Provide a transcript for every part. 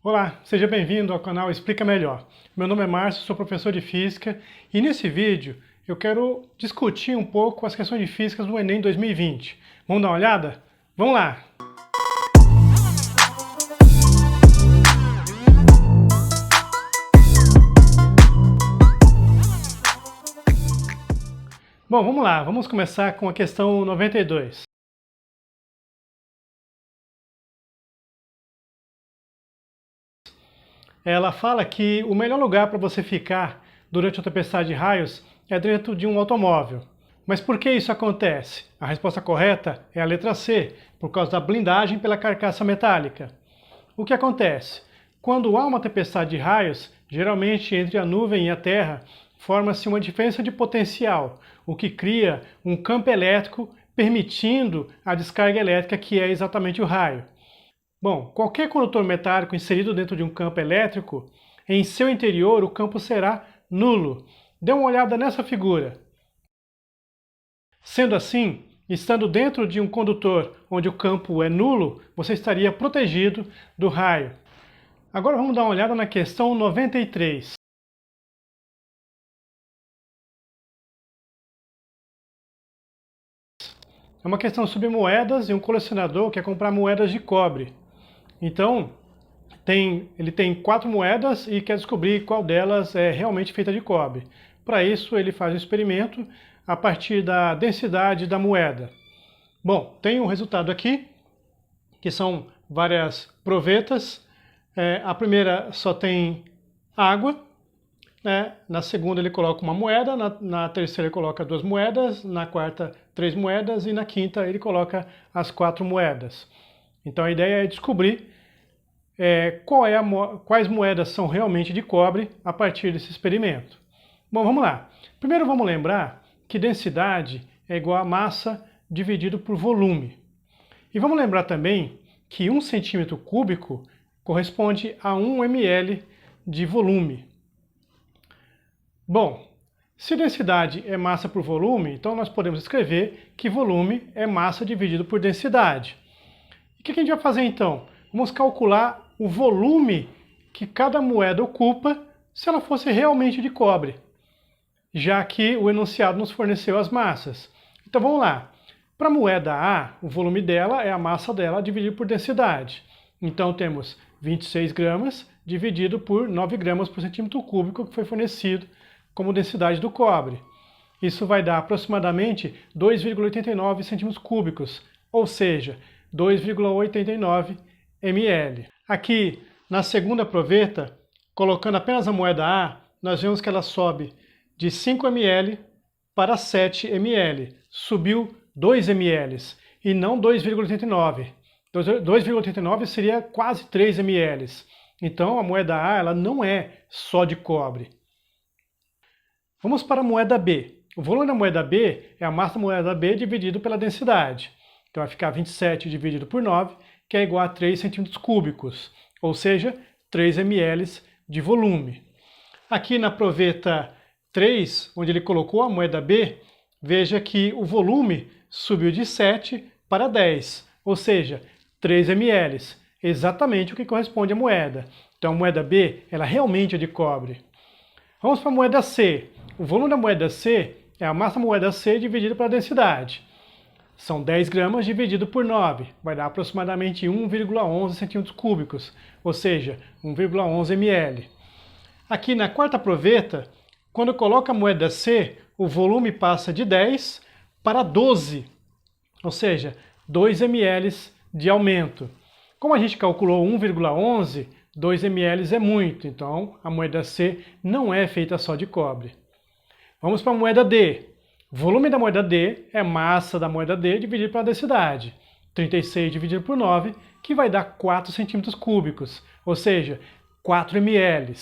Olá, seja bem-vindo ao canal Explica Melhor. Meu nome é Márcio, sou professor de Física e nesse vídeo eu quero discutir um pouco as questões de física do Enem 2020. Vamos dar uma olhada? Vamos lá! Bom, vamos lá, vamos começar com a questão 92. Ela fala que o melhor lugar para você ficar durante a tempestade de raios é dentro de um automóvel. Mas por que isso acontece? A resposta correta é a letra C, por causa da blindagem pela carcaça metálica. O que acontece? Quando há uma tempestade de raios, geralmente entre a nuvem e a terra, forma-se uma diferença de potencial, o que cria um campo elétrico permitindo a descarga elétrica, que é exatamente o raio. Bom, qualquer condutor metálico inserido dentro de um campo elétrico, em seu interior o campo será nulo. Dê uma olhada nessa figura. Sendo assim, estando dentro de um condutor onde o campo é nulo, você estaria protegido do raio. Agora vamos dar uma olhada na questão 93. É uma questão sobre moedas e um colecionador quer comprar moedas de cobre. Então, ele tem 4 moedas e quer descobrir qual delas é realmente feita de cobre. Para isso, ele faz um experimento a partir da densidade da moeda. Bom, tem um resultado aqui, que são várias provetas. A primeira só tem água, né? Na segunda ele coloca uma moeda, na terceira ele coloca 2 moedas, na quarta 3 moedas e na quinta ele coloca as 4 moedas. Então a ideia é descobrir quais moedas são realmente de cobre a partir desse experimento. Bom, vamos lá. Primeiro vamos lembrar que densidade é igual a massa dividido por volume. E vamos lembrar também que 1 centímetro cúbico corresponde a 1 ml de volume. Bom, se densidade é massa por volume, então nós podemos escrever que volume é massa dividido por densidade. E o que a gente vai fazer então? Vamos calcular o volume que cada moeda ocupa se ela fosse realmente de cobre, já que o enunciado nos forneceu as massas. Então vamos lá. Para a moeda A, o volume dela é a massa dela dividido por densidade. Então temos 26 gramas dividido por 9 gramas por centímetro cúbico, que foi fornecido como densidade do cobre. Isso vai dar aproximadamente 2,89 centímetros cúbicos, ou seja, 2,89 ml. Aqui, na segunda proveta, colocando apenas a moeda A, nós vemos que ela sobe de 5 ml para 7 ml. Subiu 2 ml e não 2,89. 2,89 seria quase 3 ml. Então a moeda A ela não é só de cobre. Vamos para a moeda B. O volume da moeda B é a massa da moeda B dividido pela densidade. Então vai ficar 27 dividido por 9, que é igual a 3 centímetros cúbicos, ou seja, 3 ml de volume. Aqui na proveta 3, onde ele colocou a moeda B, veja que o volume subiu de 7 para 10, ou seja, 3 ml, exatamente o que corresponde à moeda. Então a moeda B, ela realmente é de cobre. Vamos para a moeda C. O volume da moeda C é a massa da moeda C dividida pela densidade. São 10 gramas dividido por 9, vai dar aproximadamente 1,11 centímetros cúbicos, ou seja, 1,11 ml. Aqui na quarta proveta, quando coloca a moeda C, o volume passa de 10 para 12, ou seja, 2 ml de aumento. Como a gente calculou 1,11, 2 ml é muito, então a moeda C não é feita só de cobre. Vamos para a moeda D. O volume da moeda D é massa da moeda D dividido pela densidade. 36 dividido por 9, que vai dar 4 centímetros cúbicos, ou seja, 4 ml.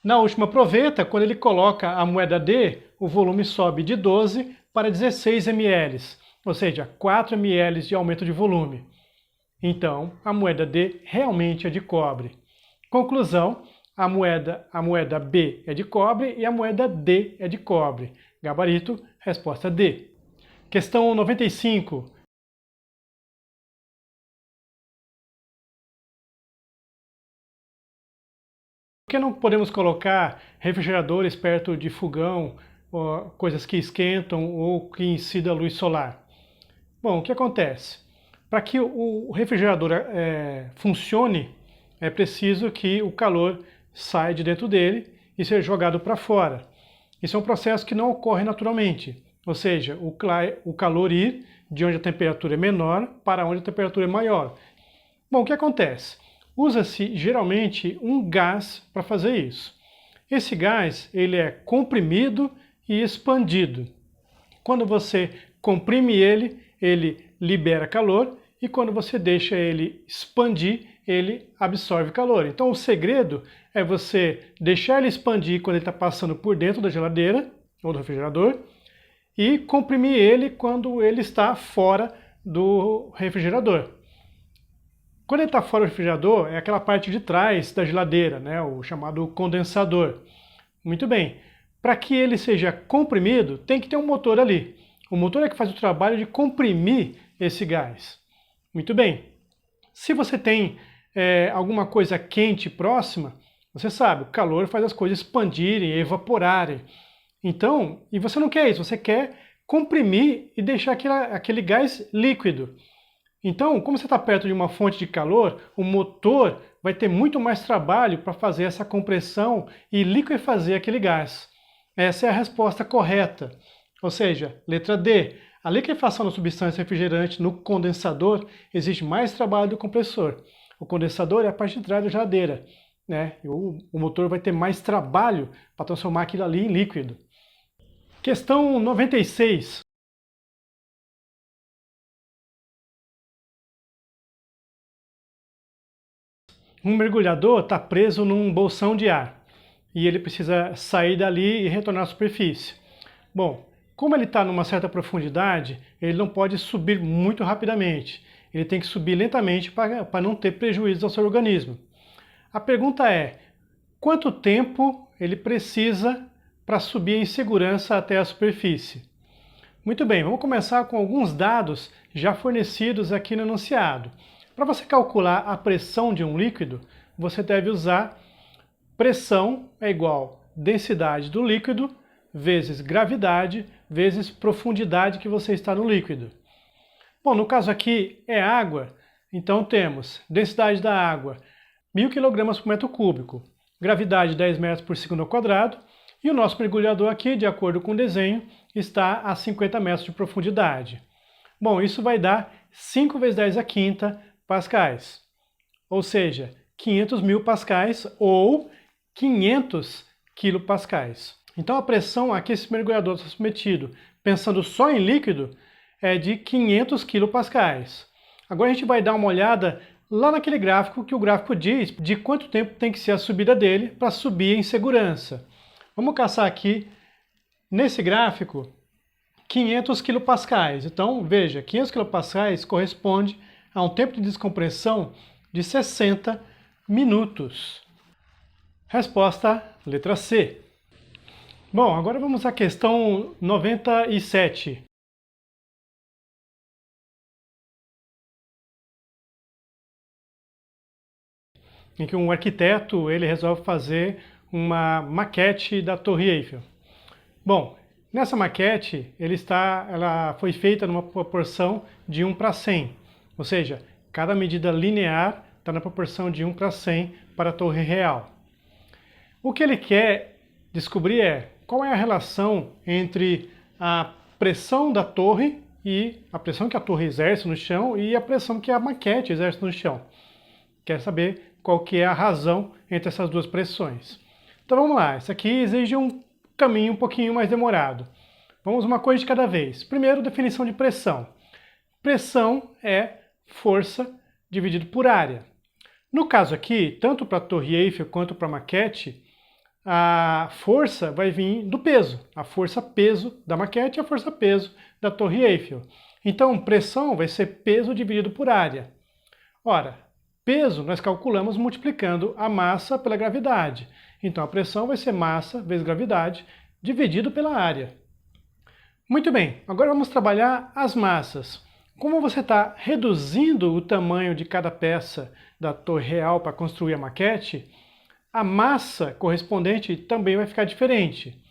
Na última proveta, quando ele coloca a moeda D, o volume sobe de 12 para 16 ml, ou seja, 4 ml de aumento de volume. Então, a moeda D realmente é de cobre. Conclusão, a moeda B é de cobre e a moeda D é de cobre. Gabarito, resposta D. Questão 95. Por que não podemos colocar refrigeradores perto de fogão, ou coisas que esquentam ou que incidam a luz solar? Bom, o que acontece? Para que o refrigerador funcione, é preciso que o calor saia de dentro dele e seja jogado para fora. Isso é um processo que não ocorre naturalmente, ou seja, o calor ir de onde a temperatura é menor para onde a temperatura é maior. Bom, o que acontece? Usa-se geralmente um gás para fazer isso. Esse gás ele é comprimido e expandido. Quando você comprime ele, ele libera calor, e quando você deixa ele expandir, ele absorve calor. Então o segredo é você deixar ele expandir quando ele está passando por dentro da geladeira ou do refrigerador e comprimir ele quando ele está fora do refrigerador. Quando ele está fora do refrigerador, é aquela parte de trás da geladeira, né, o chamado condensador. Muito bem. Para que ele seja comprimido, tem que ter um motor ali. O motor é que faz o trabalho de comprimir esse gás. Muito bem. Se você tem alguma coisa quente próxima, você sabe, o calor faz as coisas expandirem, evaporarem. Então, e você não quer isso, você quer comprimir e deixar aquele gás líquido. Então, como você está perto de uma fonte de calor, o motor vai ter muito mais trabalho para fazer essa compressão e liquefazer aquele gás. Essa é a resposta correta. Ou seja, letra D. A liquefação da substância refrigerante no condensador exige mais trabalho do compressor. O condensador é a parte de trás da geladeira, né? O motor vai ter mais trabalho para transformar aquilo ali em líquido. Questão 96. Um mergulhador está preso num bolsão de ar e ele precisa sair dali e retornar à superfície. Bom, como ele está numa certa profundidade, ele não pode subir muito rapidamente. Ele tem que subir lentamente para não ter prejuízo ao seu organismo. A pergunta é, quanto tempo ele precisa para subir em segurança até a superfície? Muito bem, vamos começar com alguns dados já fornecidos aqui no enunciado. Para você calcular a pressão de um líquido, você deve usar pressão é igual densidade do líquido vezes gravidade vezes profundidade que você está no líquido. Bom, no caso aqui é água, então temos densidade da água 1000 kg por metro cúbico, gravidade 10 metros por segundo ao quadrado, e o nosso mergulhador aqui, de acordo com o desenho, está a 50 metros de profundidade. Bom, isso vai dar 5 vezes 10 a quinta pascais, ou seja, 500 mil pascais ou 500 quilopascais. Então a pressão a que esse mergulhador está submetido, pensando só em líquido, é de 500 quilopascais. Agora a gente vai dar uma olhada lá naquele gráfico que o gráfico diz de quanto tempo tem que ser a subida dele para subir em segurança. Vamos caçar aqui, nesse gráfico, 500 quilopascais. Então veja, 500 quilopascais corresponde a um tempo de descompressão de 60 minutos. Resposta, letra C. Bom, agora vamos à questão 97. Em que um arquiteto ele resolve fazer uma maquete da Torre Eiffel. Bom, nessa maquete ela foi feita numa proporção de 1:100, ou seja, cada medida linear está na proporção de 1:100 para a torre real. O que ele quer descobrir é qual é a relação entre a pressão da torre e a pressão que a torre exerce no chão e a pressão que a maquete exerce no chão. Quer saber qual que é a razão entre essas duas pressões. Então vamos lá, isso aqui exige um caminho um pouquinho mais demorado. Vamos uma coisa de cada vez. Primeiro, definição de pressão. Pressão é força dividido por área. No caso aqui, tanto para a Torre Eiffel quanto para a maquete, a força vai vir do peso. A força-peso da maquete e a força-peso da Torre Eiffel. Então, pressão vai ser peso dividido por área. Ora, peso nós calculamos multiplicando a massa pela gravidade. Então, a pressão vai ser massa vezes gravidade dividido pela área. Muito bem, agora vamos trabalhar as massas. Como você está reduzindo o tamanho de cada peça da torre real para construir a maquete, a massa correspondente também vai ficar diferente.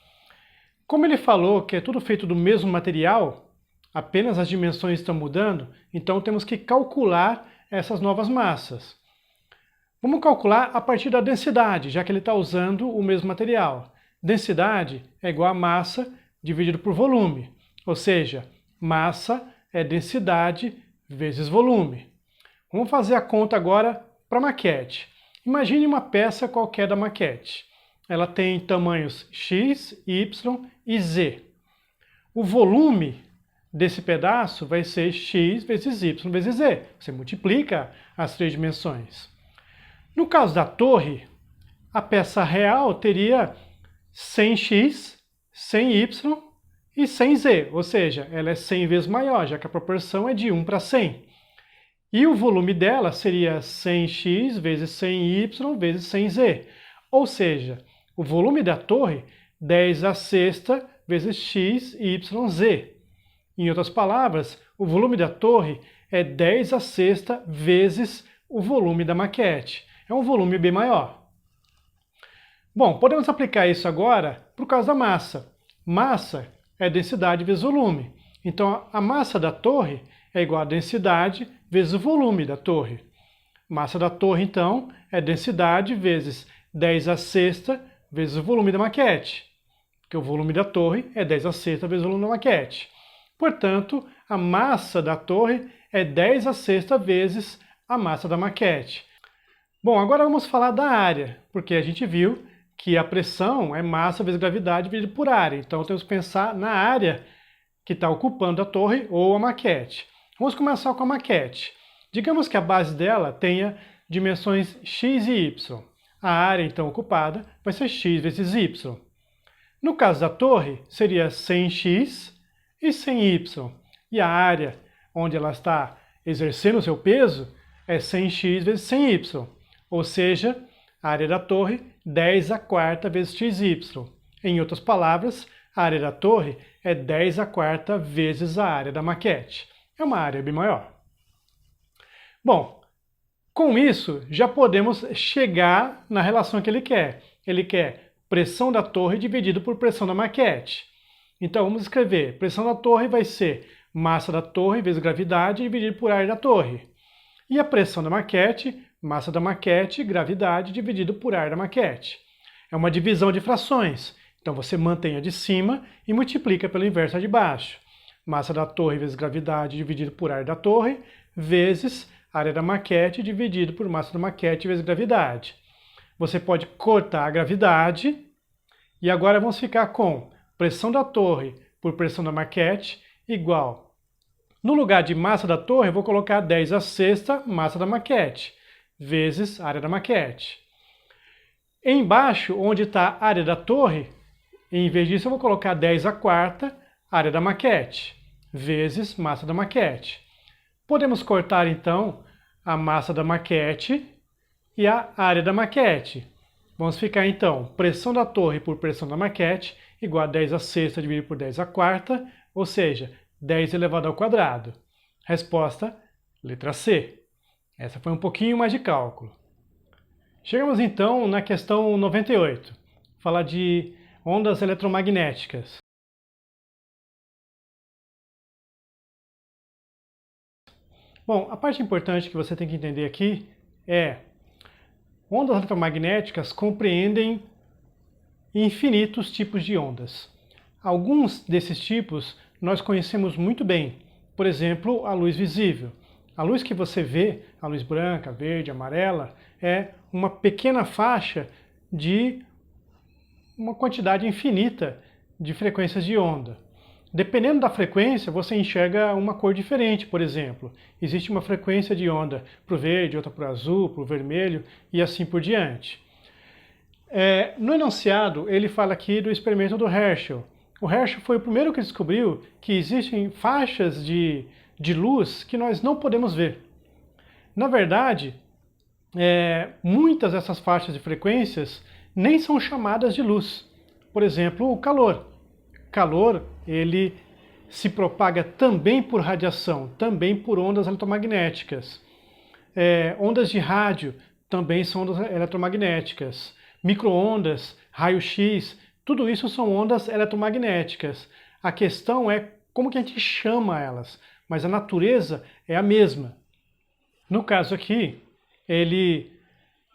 Como ele falou que é tudo feito do mesmo material, apenas as dimensões estão mudando, então temos que calcular essas novas massas. Vamos calcular a partir da densidade, já que ele está usando o mesmo material. Densidade é igual a massa dividido por volume, ou seja, massa é densidade vezes volume. Vamos fazer a conta agora para a maquete. Imagine uma peça qualquer da maquete. Ela tem tamanhos x, y e z. O volume desse pedaço vai ser x vezes y vezes z. Você multiplica as três dimensões. No caso da torre, a peça real teria 100x, 100y e 100z, ou seja, ela é 100 vezes maior, já que a proporção é de 1 para 100. E o volume dela seria 100x vezes 100y vezes 100z, ou seja, o volume da torre 10 a sexta vezes x, y, z. Em outras palavras, o volume da torre é 10 a sexta vezes o volume da maquete. É um volume bem maior. Bom, podemos aplicar isso agora por causa da massa. Massa é densidade vezes volume. Então, a massa da torre é igual a densidade vezes o volume da torre. Massa da torre, então, é densidade vezes 10 a sexta vezes o volume da maquete. Porque o volume da torre é 10 a sexta vezes o volume da maquete. Portanto, a massa da torre é 10 a sexta vezes a massa da maquete. Bom, agora vamos falar da área, porque a gente viu que a pressão é massa vezes gravidade dividido por área. Então temos que pensar na área que está ocupando a torre ou a maquete. Vamos começar com a maquete. Digamos que a base dela tenha dimensões x e y. A área então ocupada vai ser x vezes y. No caso da torre, seria 100x e 100y. E a área onde ela está exercendo o seu peso é 100x vezes 100y. Ou seja, a área da torre 10 a quarta vezes xy. Em outras palavras, a área da torre é 10 a quarta vezes a área da maquete. É uma área bem maior. Bom, com isso já podemos chegar na relação que ele quer. Ele quer pressão da torre dividido por pressão da maquete. Então vamos escrever, pressão da torre vai ser massa da torre vezes gravidade dividido por área da torre. E a pressão da maquete, massa da maquete, gravidade dividido por área da maquete. É uma divisão de frações. Então você mantém a de cima e multiplica pelo inverso a de baixo. Massa da torre vezes gravidade dividido por área da torre, vezes área da maquete dividido por massa da maquete vezes gravidade. Você pode cortar a gravidade e agora vamos ficar com pressão da torre por pressão da maquete igual. No lugar de massa da torre, eu vou colocar 10 a sexta massa da maquete, vezes área da maquete. Embaixo, onde está a área da torre, em vez disso eu vou colocar 10 a quarta área da maquete, vezes massa da maquete. Podemos cortar, então, a massa da maquete e a área da maquete. Vamos ficar, então, pressão da torre por pressão da maquete igual a 10 a sexta dividido por 10 a quarta, ou seja, 10 elevado ao quadrado. Resposta, letra C. Essa foi um pouquinho mais de cálculo. Chegamos então na questão 98. Fala de ondas eletromagnéticas. Bom, a parte importante que você tem que entender aqui é ondas eletromagnéticas compreendem infinitos tipos de ondas. Alguns desses tipos nós conhecemos muito bem. Por exemplo, a luz visível. A luz que você vê, a luz branca, verde, amarela, é uma pequena faixa de uma quantidade infinita de frequências de onda. Dependendo da frequência, você enxerga uma cor diferente, por exemplo. Existe uma frequência de onda para o verde, outra para o azul, para o vermelho e assim por diante. No enunciado, ele fala aqui do experimento do Herschel. O Herschel foi o primeiro que descobriu que existem faixas de luz que nós não podemos ver. Na verdade, muitas dessas faixas de frequências nem são chamadas de luz. Por exemplo, o calor. Calor, ele se propaga também por radiação, também por ondas eletromagnéticas. Ondas de rádio também são ondas eletromagnéticas. Micro-ondas, raio-x, tudo isso são ondas eletromagnéticas. A questão é como que a gente chama elas, mas a natureza é a mesma. No caso aqui, ele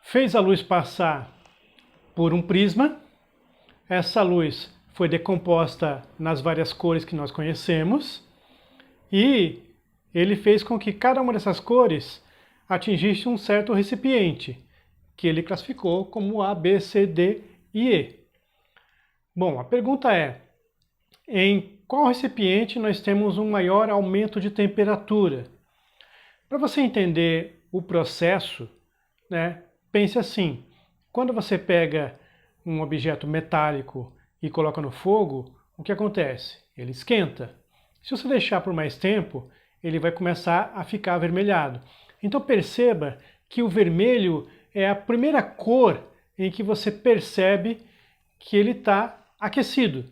fez a luz passar por um prisma, essa luz foi decomposta nas várias cores que nós conhecemos, e ele fez com que cada uma dessas cores atingisse um certo recipiente, que ele classificou como A, B, C, D e E. Bom, a pergunta é, em qual recipiente nós temos um maior aumento de temperatura? Para você entender o processo, né, pense assim, quando você pega um objeto metálico e coloca no fogo, o que acontece? Ele esquenta. Se você deixar por mais tempo, ele vai começar a ficar avermelhado. Então perceba que o vermelho é a primeira cor em que você percebe que ele está aquecido.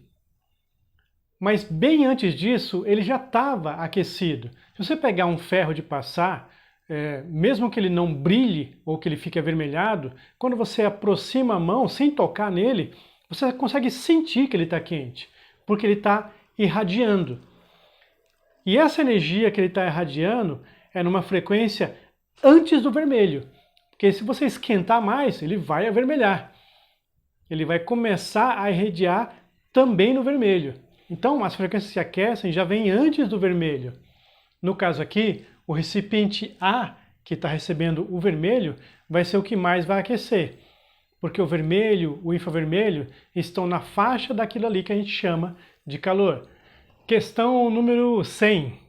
Mas bem antes disso, ele já estava aquecido. Se você pegar um ferro de passar, mesmo que ele não brilhe ou que ele fique avermelhado, quando você aproxima a mão sem tocar nele, você consegue sentir que ele está quente, porque ele está irradiando. E essa energia que ele está irradiando é numa frequência antes do vermelho, porque se você esquentar mais, ele vai avermelhar. Ele vai começar a irradiar também no vermelho. Então, as frequências se aquecem já vêm antes do vermelho. No caso aqui, o recipiente A, que está recebendo o vermelho, vai ser o que mais vai aquecer. Porque o vermelho, o infravermelho, estão na faixa daquilo ali que a gente chama de calor. Questão número 100.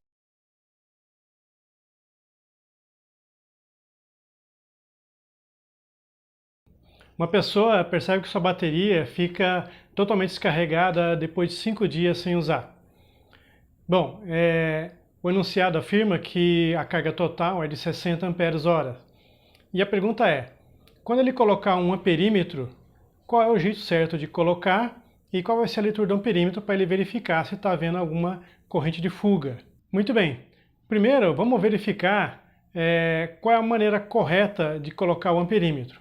Uma pessoa percebe que sua bateria fica totalmente descarregada depois de 5 dias sem usar. Bom, o enunciado afirma que a carga total é de 60 ampères-hora. E a pergunta é, quando ele colocar um amperímetro, qual é o jeito certo de colocar e qual vai ser a leitura do amperímetro para ele verificar se está havendo alguma corrente de fuga? Muito bem. Primeiro, vamos verificar qual é a maneira correta de colocar o amperímetro.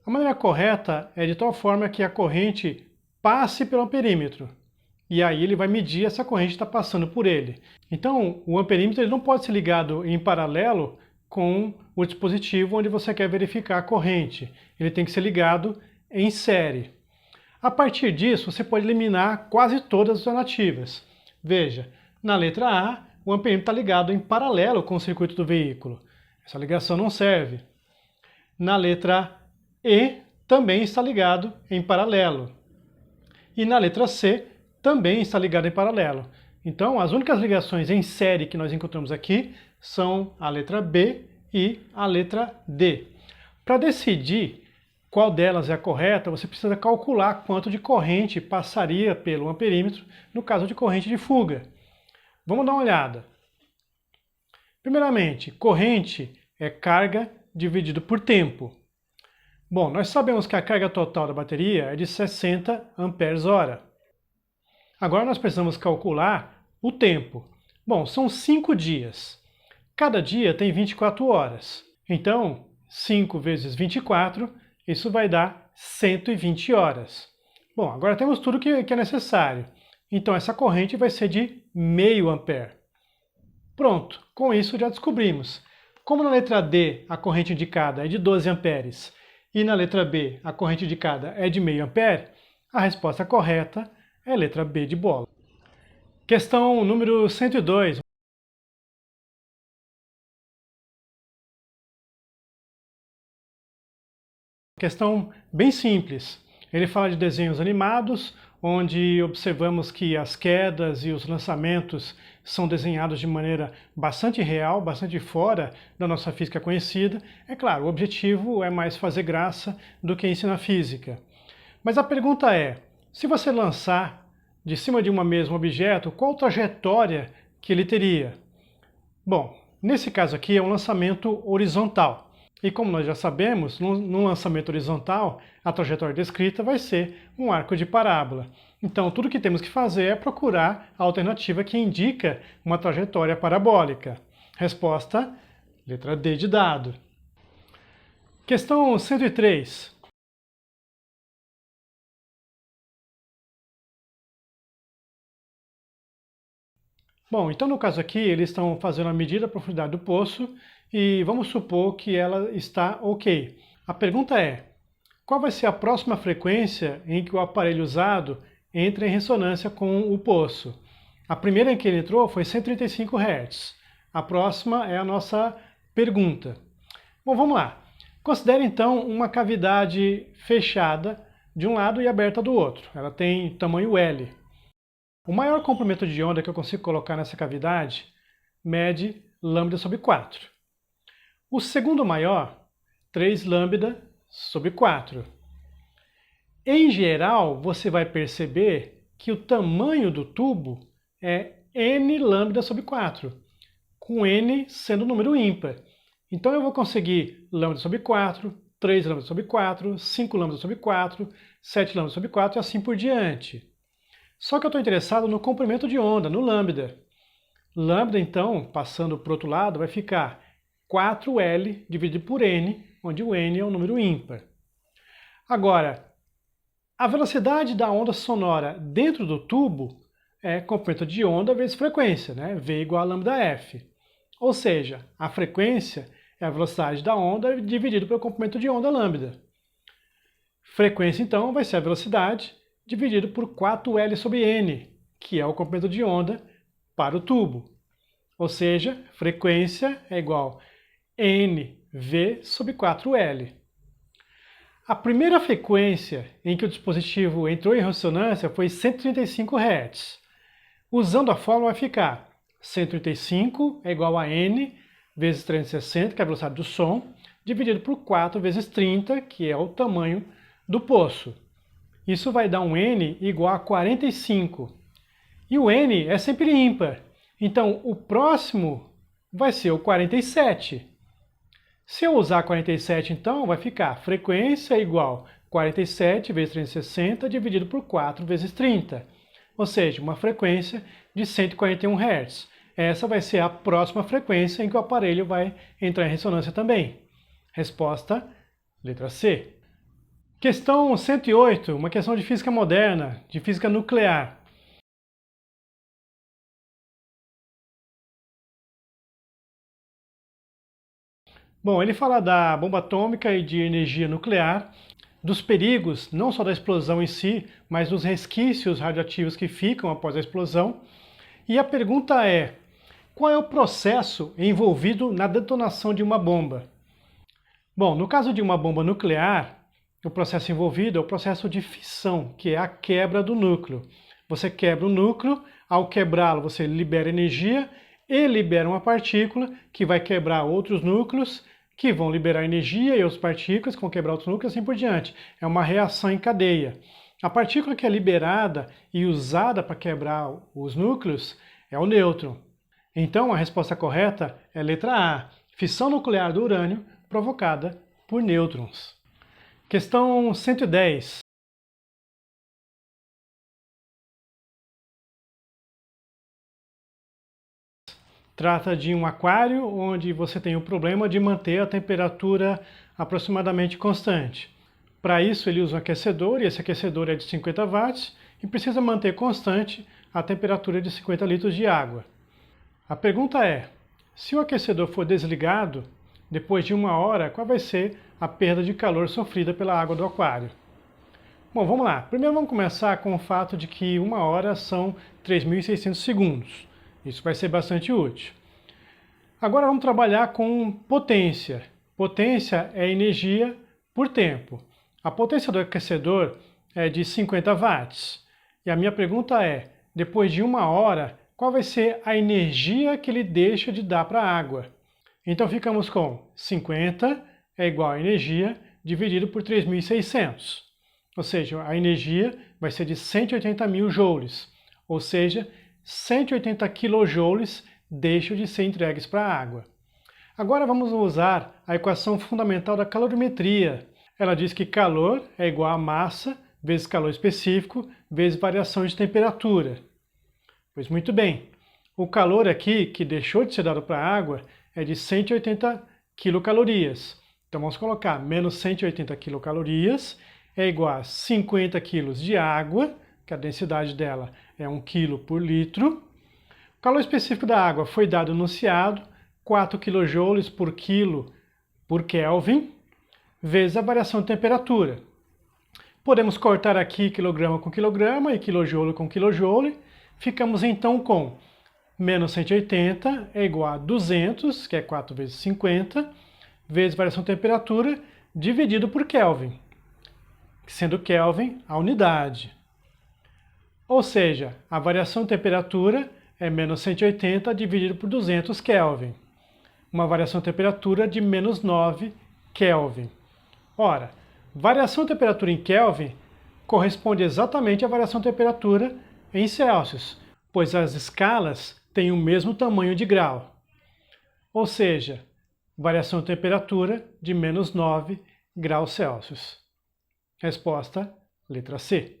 A maneira correta é de tal forma que a corrente passe pelo amperímetro. E aí ele vai medir essa corrente que está passando por ele. Então, o amperímetro ele não pode ser ligado em paralelo com o dispositivo onde você quer verificar a corrente. Ele tem que ser ligado em série. A partir disso, você pode eliminar quase todas as alternativas. Veja, na letra A, o amperímetro está ligado em paralelo com o circuito do veículo. Essa ligação não serve. Na letra E, também está ligado em paralelo. E na letra C, também está ligado em paralelo. Então, as únicas ligações em série que nós encontramos aqui são a letra B e a letra D. Para decidir qual delas é a correta, você precisa calcular quanto de corrente passaria pelo amperímetro no caso de corrente de fuga. Vamos dar uma olhada. Primeiramente, corrente é carga dividido por tempo. Bom, nós sabemos que a carga total da bateria é de 60 ampères-hora. Agora nós precisamos calcular o tempo. Bom, são 5 dias. Cada dia tem 24 horas. Então, 5 vezes 24, isso vai dar 120 horas. Bom, agora temos tudo que é necessário. Então, essa corrente vai ser de meio ampere. Pronto, com isso já descobrimos. Como na letra D a corrente indicada é de 12 amperes e na letra B a corrente indicada é de meio ampere, a resposta correta é a letra B de bola. Questão número 102. Questão bem simples. Ele fala de desenhos animados, onde observamos que as quedas e os lançamentos são desenhados de maneira bastante real, bastante fora da nossa física conhecida. É claro, o objetivo é mais fazer graça do que ensinar física. Mas a pergunta é, se você lançar de cima de um mesmo objeto, qual trajetória que ele teria? Bom, nesse caso aqui é um lançamento horizontal. E como nós já sabemos, no lançamento horizontal, a trajetória descrita vai ser um arco de parábola. Então, tudo que temos que fazer é procurar a alternativa que indica uma trajetória parabólica. Resposta, letra D de dado. Questão 103. Bom, então no caso aqui, eles estão fazendo a medida da profundidade do poço e vamos supor que ela está ok. A pergunta é, qual vai ser a próxima frequência em que o aparelho usado entra em ressonância com o poço? A primeira em que ele entrou foi 135 Hz. A próxima é a nossa pergunta. Bom, vamos lá. Considere então uma cavidade fechada de um lado e aberta do outro. Ela tem tamanho L. O maior comprimento de onda que eu consigo colocar nessa cavidade mede λ/4. O segundo maior, 3 λ/4. Em geral, você vai perceber que o tamanho do tubo é n λ/4, com n sendo um número ímpar. Então eu vou conseguir λ/4, 3 λ/4, 5 λ/4, 7 λ/4 e assim por diante. Só que eu estou interessado no comprimento de onda, no lambda. Lambda, então, passando para o outro lado, vai ficar 4L dividido por N, onde o N é um número ímpar. Agora, a velocidade da onda sonora dentro do tubo é comprimento de onda vezes frequência, né? V igual a λf. Ou seja, a frequência é a velocidade da onda dividido pelo comprimento de onda lambda. Frequência, então, vai ser a velocidade dividido por 4L/N, que é o comprimento de onda para o tubo. Ou seja, frequência é igual a NV/4L. A primeira frequência em que o dispositivo entrou em ressonância foi 135 Hz. Usando a fórmula vai ficar 135 é igual a N vezes 360, que é a velocidade do som, dividido por 4 vezes 30, que é o tamanho do poço. Isso vai dar um N igual a 45. E o N é sempre ímpar. Então, o próximo vai ser o 47. Se eu usar 47, então, vai ficar frequência igual a 47 vezes 360 dividido por 4 vezes 30. Ou seja, uma frequência de 141 Hz. Essa vai ser a próxima frequência em que o aparelho vai entrar em ressonância também. Resposta, letra C. Questão 108, uma questão de física moderna, de física nuclear. Bom, ele fala da bomba atômica e de energia nuclear, dos perigos, não só da explosão em si, mas dos resquícios radioativos que ficam após a explosão. E a pergunta é, qual é o processo envolvido na detonação de uma bomba? Bom, no caso de uma bomba nuclear, o processo envolvido é o processo de fissão, que é a quebra do núcleo. Você quebra o núcleo, ao quebrá-lo você libera energia e libera uma partícula que vai quebrar outros núcleos, que vão liberar energia e outras partículas que vão quebrar outros núcleos e assim por diante. É uma reação em cadeia. A partícula que é liberada e usada para quebrar os núcleos é o nêutron. Então a resposta correta é a letra A, fissão nuclear do urânio provocada por nêutrons. Questão 110. Trata de um aquário onde você tem o problema de manter a temperatura aproximadamente constante. Para isso ele usa um aquecedor, e esse aquecedor é de 50 watts e precisa manter constante a temperatura de 50 litros de água. A pergunta é, se o aquecedor for desligado, depois de 1 hora, qual vai ser a perda de calor sofrida pela água do aquário? Bom, vamos lá. Primeiro vamos começar com o fato de que 1 hora são 3.600 segundos. Isso vai ser bastante útil. Agora vamos trabalhar com potência. Potência é energia por tempo. A potência do aquecedor é de 50 watts. E a minha pergunta é, depois de 1 hora, qual vai ser a energia que ele deixa de dar para a água? Então ficamos com 50 é igual a energia dividido por 3.600. Ou seja, a energia vai ser de 180.000 joules. Ou seja, 180 kJ deixam de ser entregues para a água. Agora vamos usar a equação fundamental da calorimetria. Ela diz que calor é igual a massa vezes calor específico vezes variação de temperatura. Pois muito bem, o calor aqui que deixou de ser dado para a água é de 180 quilocalorias. Então vamos colocar menos 180 quilocalorias é igual a 50 quilos de água, que a densidade dela é 1 kg por litro. O calor específico da água foi dado enunciado, 4 kJ por quilo por Kelvin, vezes a variação de temperatura. Podemos cortar aqui quilograma com quilograma e quilojoule com quilojoule. Ficamos então com menos 180 é igual a 200, que é 4 vezes 50, vezes variação de temperatura, dividido por Kelvin, sendo Kelvin a unidade. Ou seja, a variação de temperatura é menos 180 dividido por 200 Kelvin. Uma variação de temperatura de menos 9 Kelvin. Ora, variação de temperatura em Kelvin corresponde exatamente à variação de temperatura em Celsius, pois as escalas têm o mesmo tamanho de grau. Ou seja, variação de temperatura de menos 9 graus Celsius. Resposta, letra C.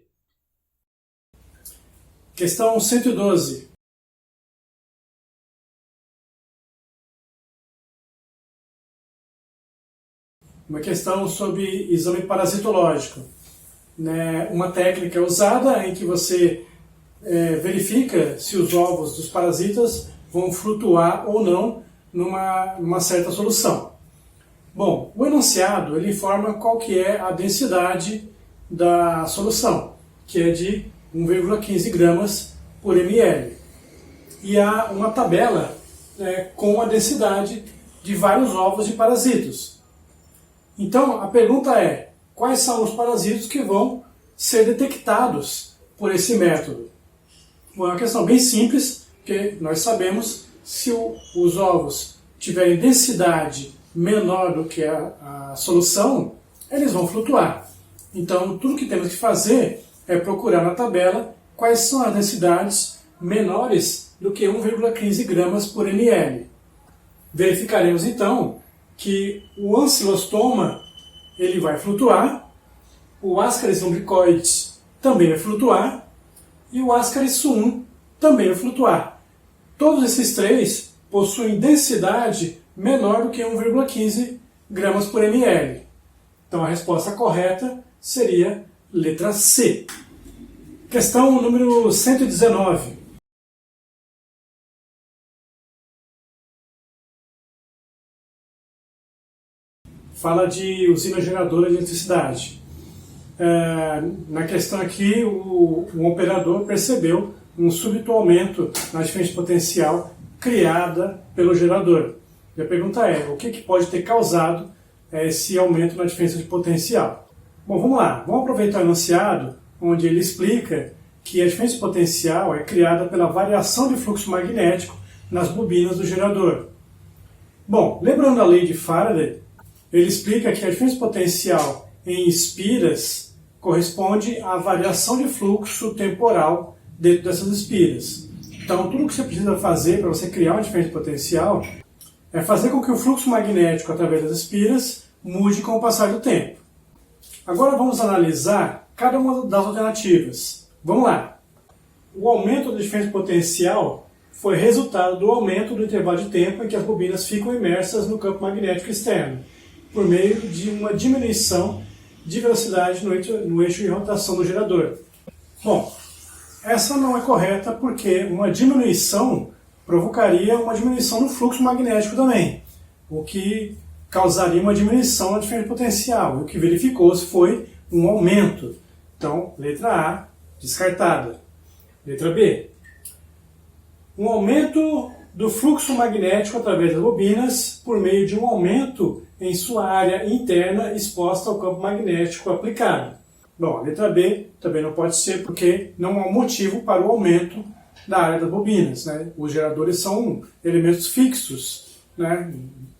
Questão 112. Uma questão sobre exame parasitológico. Uma técnica usada em que você verifica se os ovos dos parasitas vão flutuar ou não numa certa solução. Bom, o enunciado ele informa qual que é a densidade da solução, que é de 1,15 gramas por ml. E há uma tabela com a densidade de vários ovos de parasitos. Então, a pergunta é, quais são os parasitos que vão ser detectados por esse método? Bom, é uma questão bem simples, porque nós sabemos se os ovos tiverem densidade menor do que a solução, eles vão flutuar. Então, tudo que temos que fazer é procurar na tabela quais são as densidades menores do que 1,15 gramas por ml. Verificaremos então que o ancilostoma ele vai flutuar, o Ascaris lumbricoides também vai flutuar e o Ascaris suum também vai flutuar. Todos esses três possuem densidade menor do que 1,15 gramas por ml. Então a resposta correta seria letra C. Questão número 119. Fala de usina geradora de eletricidade. Na questão aqui, o operador percebeu um súbito aumento na diferença potencial criada pelo gerador. E a pergunta é, o que pode ter causado esse aumento na diferença de potencial? Bom, vamos lá. Vamos aproveitar o enunciado, onde ele explica que a diferença de potencial é criada pela variação de fluxo magnético nas bobinas do gerador. Bom, lembrando a lei de Faraday, ele explica que a diferença de potencial em espiras corresponde à variação de fluxo temporal dentro dessas espiras. Então, tudo que você precisa fazer para você criar uma diferença de potencial é fazer com que o fluxo magnético através das espiras mude com o passar do tempo. Agora vamos analisar cada uma das alternativas. Vamos lá. O aumento da diferença de potencial foi resultado do aumento do intervalo de tempo em que as bobinas ficam imersas no campo magnético externo, por meio de uma diminuição de velocidade no eixo de rotação do gerador. Bom, essa não é correta porque uma diminuição provocaria uma diminuição no fluxo magnético também, o que causaria uma diminuição na diferença de potencial. O que verificou-se foi um aumento. Então, letra A, descartada. Letra B, um aumento do fluxo magnético através das bobinas por meio de um aumento em sua área interna exposta ao campo magnético aplicado. Bom, a letra B também não pode ser porque não há motivo para o aumento da área das bobinas. Os geradores são elementos fixos,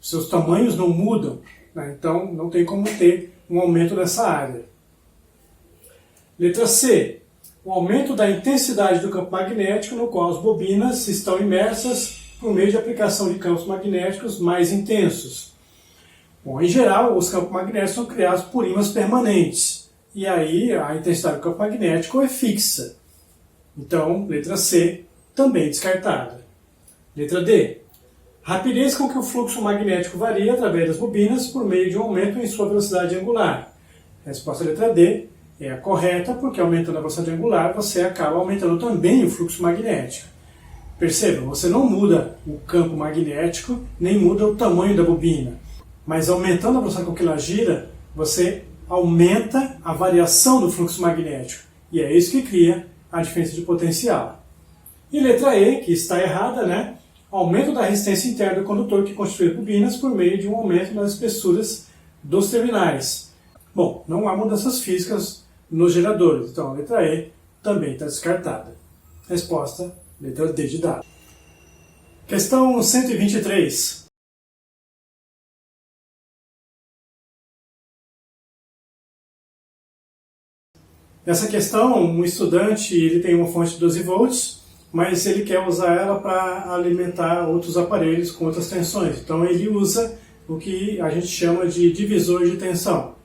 seus tamanhos não mudam, então não tem como ter um aumento nessa área. Letra C, o aumento da intensidade do campo magnético no qual as bobinas estão imersas por meio de aplicação de campos magnéticos mais intensos. Bom, em geral, os campos magnéticos são criados por ímãs permanentes, e aí a intensidade do campo magnético é fixa. Então, letra C, também descartada. Letra D, rapidez com que o fluxo magnético varia através das bobinas por meio de um aumento em sua velocidade angular. Resposta letra D é a correta, porque aumentando a velocidade angular você acaba aumentando também o fluxo magnético. Perceba, você não muda o campo magnético, nem muda o tamanho da bobina, mas aumentando a velocidade com que ela gira, você aumenta a variação do fluxo magnético, e é isso que cria a diferença de potencial. E letra E, que está errada, né? Aumento da resistência interna do condutor que constitui bobinas por meio de um aumento nas espessuras dos terminais. Bom, não há mudanças físicas nos geradores, então a letra E também está descartada. Resposta, letra D de dado. Questão 123. Nessa questão, um estudante ele tem uma fonte de 12 volts, mas ele quer usar ela para alimentar outros aparelhos com outras tensões. Então ele usa o que a gente chama de divisor de tensão.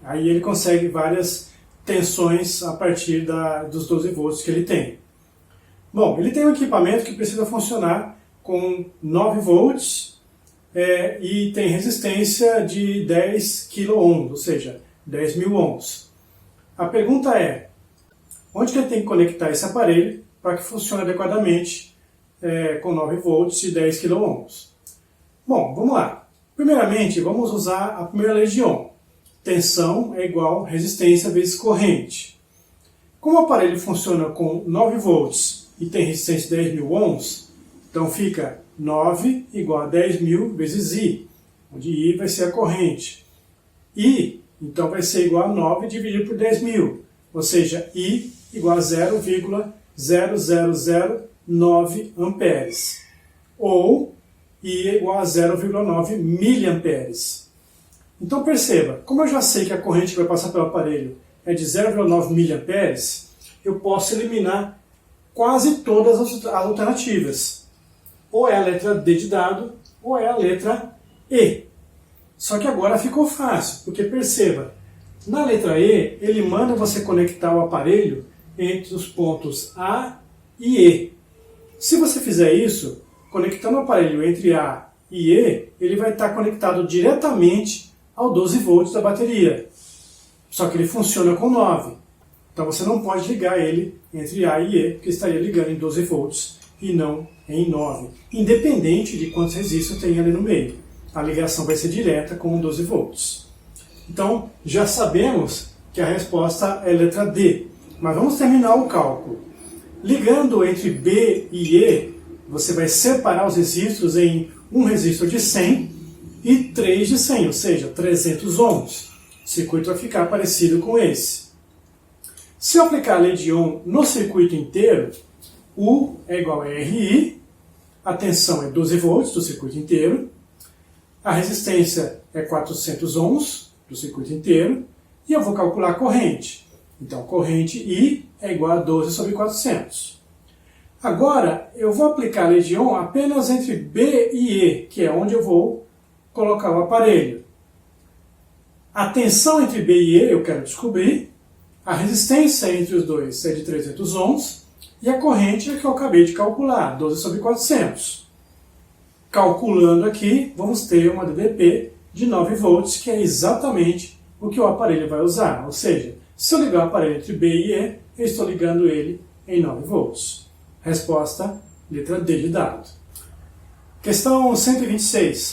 Aí ele consegue várias tensões a partir dos 12 volts que ele tem. Bom, ele tem um equipamento que precisa funcionar com 9 volts e tem resistência de 10 kΩ, ou seja, 10.000 ohms. A pergunta é, onde que ele tem que conectar esse aparelho para que funcione adequadamente com 9 volts e 10 kΩ? Bom, vamos lá. Primeiramente, vamos usar a primeira lei de Ohm. Tensão é igual resistência vezes corrente. Como o aparelho funciona com 9 volts e tem resistência de 10.000 ohms, então fica 9 igual a 10.000 vezes I, onde I vai ser a corrente. I, então, vai ser igual a 9 dividido por 10.000, ou seja, I igual a 0,0009 amperes, ou I igual a 0,9 miliamperes. Então perceba, como eu já sei que a corrente que vai passar pelo aparelho é de 0,9 miliamperes, eu posso eliminar quase todas as alternativas. Ou é a letra D de dado, ou é a letra E. Só que agora ficou fácil, porque perceba, na letra E, ele manda você conectar o aparelho entre os pontos A e E. Se você fizer isso, conectando o aparelho entre A e E, ele vai estar conectado diretamente ao 12 volts da bateria. Só que ele funciona com 9. Então você não pode ligar ele entre A e E, porque estaria ligando em 12 volts e não em 9. Independente de quantos resistores tem ali no meio. A ligação vai ser direta com 12 volts. Então já sabemos que a resposta é a letra D. Mas vamos terminar o cálculo. Ligando entre B e E, você vai separar os resistores em um resistor de 100 e 3 de 100, ou seja, 300 ohms. O circuito vai ficar parecido com esse. Se eu aplicar a lei de Ohm no circuito inteiro, U é igual a RI, a tensão é 12 volts do circuito inteiro, a resistência é 400 ohms do circuito inteiro, e eu vou calcular a corrente. Então, corrente I é igual a 12 sobre 400. Agora, eu vou aplicar a lei de Ohm apenas entre B e E, que é onde eu vou colocar o aparelho. A tensão entre B e E eu quero descobrir, a resistência entre os dois é de 300 ohms, e a corrente é que eu acabei de calcular, 12 sobre 400. Calculando aqui, vamos ter uma DDP de 9 volts, que é exatamente o que o aparelho vai usar. Ou seja, se eu ligar o aparelho entre B e E, eu estou ligando ele em 9 volts. Resposta, letra D de dado. Questão 126.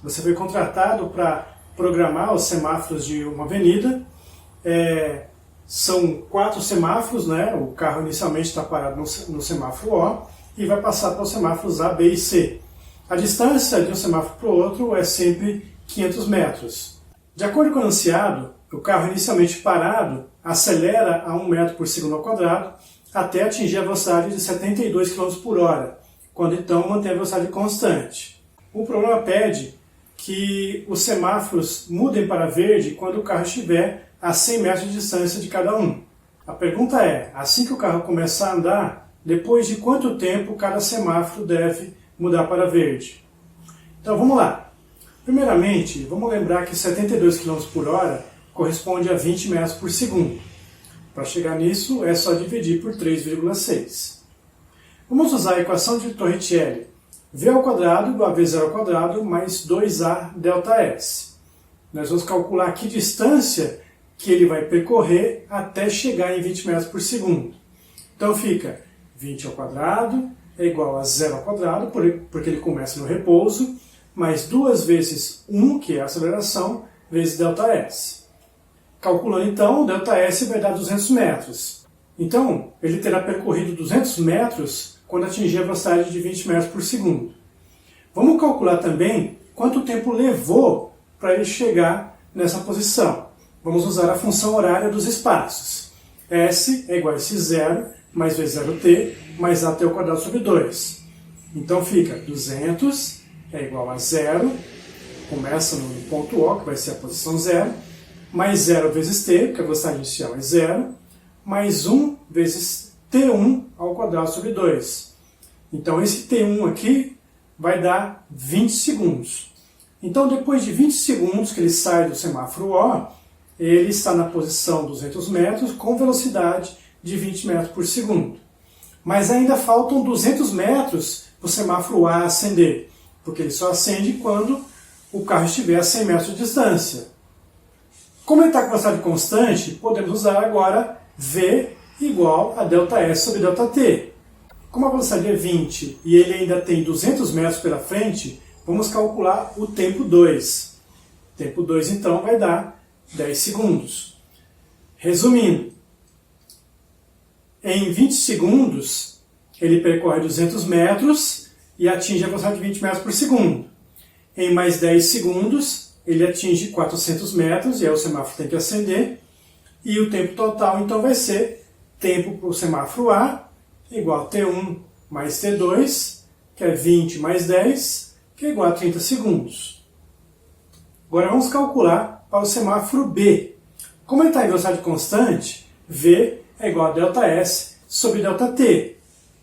Você foi contratado para programar os semáforos de uma avenida. São 4 semáforos, né? O carro inicialmente está parado no semáforo O e vai passar para os semáforos A, B e C. A distância de um semáforo para o outro é sempre 500 metros. De acordo com o anunciado, o carro inicialmente parado acelera a 1 metro por segundo ao quadrado até atingir a velocidade de 72 km por hora, quando então mantém a velocidade constante. O programa pede que os semáforos mudem para verde quando o carro estiver a 100 metros de distância de cada um. A pergunta é, assim que o carro começar a andar, depois de quanto tempo cada semáforo deve mudar para verde? Então vamos lá. Primeiramente, vamos lembrar que 72 km por hora corresponde a 20 metros por segundo. Para chegar nisso, é só dividir por 3,6. Vamos usar a equação de Torricelli. V ao quadrado igual a V0 ao quadrado mais 2A ΔS. Nós vamos calcular que distância que ele vai percorrer até chegar em 20 metros por segundo. Então fica 20 ao quadrado é igual a 0 ao quadrado, porque ele começa no repouso, mais 2 vezes 1, que é a aceleração, vezes ΔS. Calculando então, o ΔS vai dar 200 metros. Então, ele terá percorrido 200 metros quando atingir a velocidade de 20 metros por segundo. Vamos calcular também quanto tempo levou para ele chegar nessa posição. Vamos usar a função horária dos espaços. S é igual a esse 0, mais V0t, mais AT ao quadrado sobre 2. Então fica 200 é igual a 0, começa no ponto O, que vai ser a posição 0, mais 0 vezes t, porque a velocidade inicial é 0, mais 1 vezes t1 ao quadrado sobre 2. Então esse t1 aqui vai dar 20 segundos. Então depois de 20 segundos que ele sai do semáforo O, ele está na posição 200 metros com velocidade de 20 metros por segundo. Mas ainda faltam 200 metros para o semáforo A acender, porque ele só acende quando o carro estiver a 100 metros de distância. Como ele está com velocidade constante, podemos usar agora V igual a ΔS sobre ΔT. Como a velocidade é 20 e ele ainda tem 200 metros pela frente, vamos calcular o tempo 2. O tempo 2 então vai dar 10 segundos. Resumindo, em 20 segundos ele percorre 200 metros e atinge a velocidade de 20 metros por segundo. Em mais 10 segundos ele atinge 400 metros e aí o semáforo tem que acender. E o tempo total então vai ser tempo para o semáforo A igual a T1 mais T2, que é 20 mais 10, que é igual a 30 segundos. Agora vamos calcular para o semáforo B. Como ele está em velocidade constante, V é igual a ΔS sobre ΔT.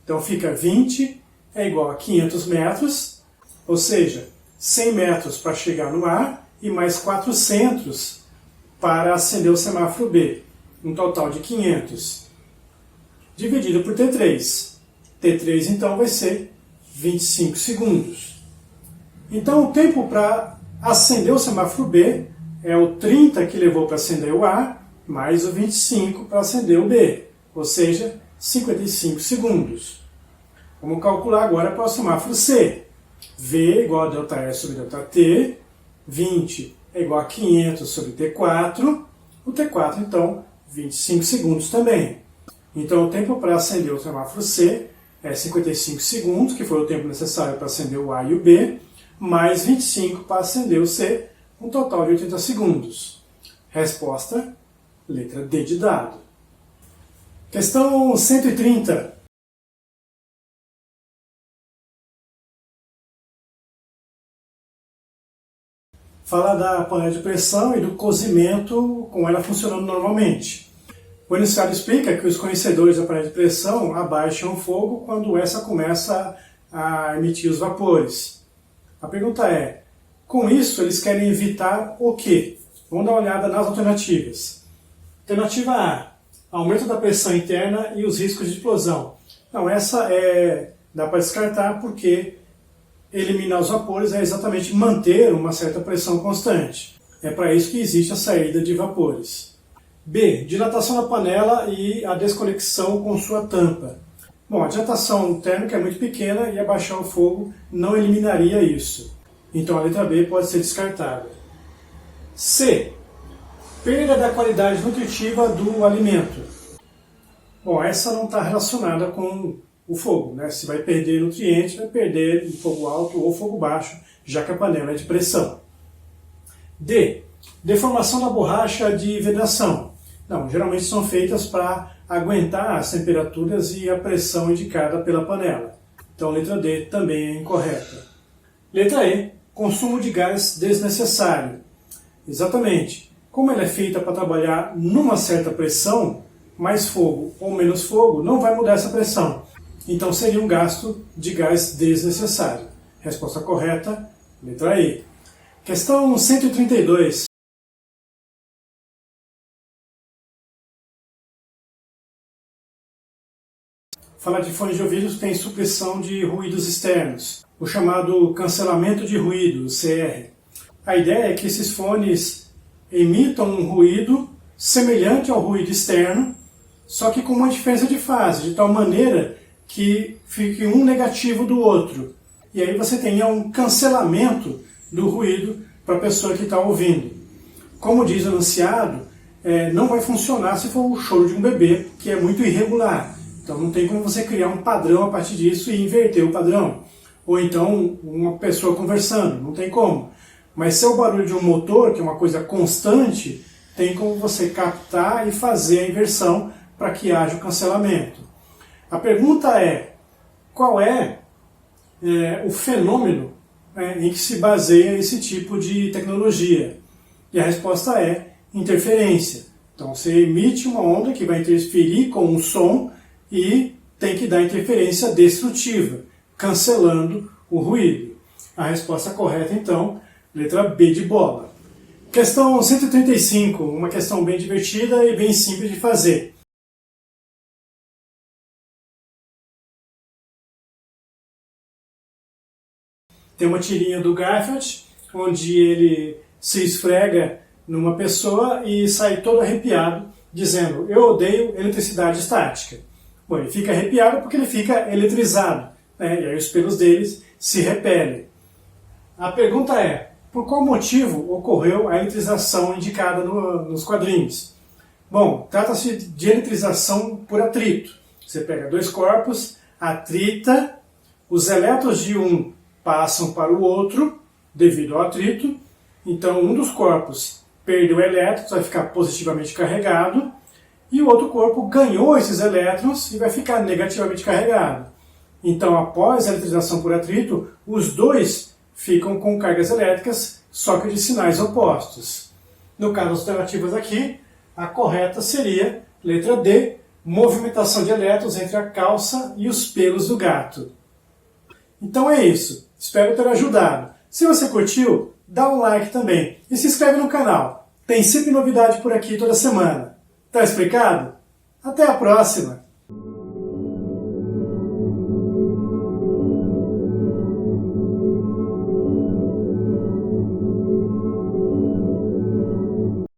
Então fica 20 é igual a 500 metros, ou seja, 100 metros para chegar no A e mais 400 para acender o semáforo B. Um total de 500. Dividido por T3. T3 então vai ser 25 segundos. Então o tempo para acender o semáforo B é o 30 que levou para acender o A, mais o 25 para acender o B, ou seja, 55 segundos. Vamos calcular agora para o semáforo C. V igual a ΔS sobre ΔT, 20 é igual a 500 sobre T4, o T4 então 25 segundos também. Então o tempo para acender o semáforo C é 55 segundos, que foi o tempo necessário para acender o A e o B, mais 25 para acender o C, um total de 80 segundos. Resposta, letra D de dado. Questão 130. Fala da panela de pressão e do cozimento com ela funcionando normalmente. O enunciado explica que os conhecedores da panela de pressão abaixam o fogo quando essa começa a emitir os vapores. A pergunta é, com isso eles querem evitar o quê? Vamos dar uma olhada nas alternativas. Alternativa A, aumento da pressão interna e os riscos de explosão. Não, essa dá para descartar porque eliminar os vapores é exatamente manter uma certa pressão constante. É para isso que existe a saída de vapores. B, dilatação da panela e a desconexão com sua tampa. Bom, a dilatação térmica é muito pequena e abaixar o fogo não eliminaria isso. Então a letra B pode ser descartada. C, perda da qualidade nutritiva do alimento. Bom, essa não está relacionada com o fogo, né? Se vai perder nutrientes, vai perder em fogo alto ou fogo baixo, já que a panela é de pressão. D, deformação da borracha de vedação. Não, geralmente são feitas para aguentar as temperaturas e a pressão indicada pela panela. Então letra D também é incorreta. Letra E, consumo de gás desnecessário. Exatamente. Como ela é feita para trabalhar numa certa pressão, mais fogo ou menos fogo, não vai mudar essa pressão. Então seria um gasto de gás desnecessário. Resposta correta, letra E. Questão 132. Fala de fones de ouvido que tem supressão de ruídos externos, o chamado cancelamento de ruído, CR. A ideia é que esses fones emitam um ruído semelhante ao ruído externo, só que com uma diferença de fase, de tal maneira que fique um negativo do outro. E aí você tenha um cancelamento do ruído para a pessoa que está ouvindo. Como diz o enunciado, não vai funcionar se for o choro de um bebê, que é muito irregular. Então não tem como você criar um padrão a partir disso e inverter o padrão. Ou então uma pessoa conversando, não tem como. Mas se é o barulho de um motor, que é uma coisa constante, tem como você captar e fazer a inversão para que haja o cancelamento. A pergunta é, qual é o fenômeno em que se baseia esse tipo de tecnologia? E a resposta é interferência. Então você emite uma onda que vai interferir com um som e tem que dar interferência destrutiva, cancelando o ruído. A resposta correta, então, letra B de bola. Questão 135, uma questão bem divertida e bem simples de fazer. Tem uma tirinha do Garfield, onde ele se esfrega numa pessoa e sai todo arrepiado, dizendo: eu odeio eletricidade estática. Bom, ele fica arrepiado porque ele fica eletrizado, né? E aí os pelos deles se repelem. A pergunta é, por qual motivo ocorreu a eletrização indicada nos quadrinhos? Bom, trata-se de eletrização por atrito. Você pega dois corpos, atrita, os elétrons de um passam para o outro devido ao atrito, então um dos corpos perdeu elétrons, vai ficar positivamente carregado, e o outro corpo ganhou esses elétrons e vai ficar negativamente carregado. Então, após a eletrização por atrito, os dois ficam com cargas elétricas, só que de sinais opostos. No caso das alternativas aqui, a correta seria, letra D, movimentação de elétrons entre a calça e os pelos do gato. Então é isso. Espero ter ajudado. Se você curtiu, dá um like também e se inscreve no canal. Tem sempre novidade por aqui toda semana. Tá explicado? Até a próxima!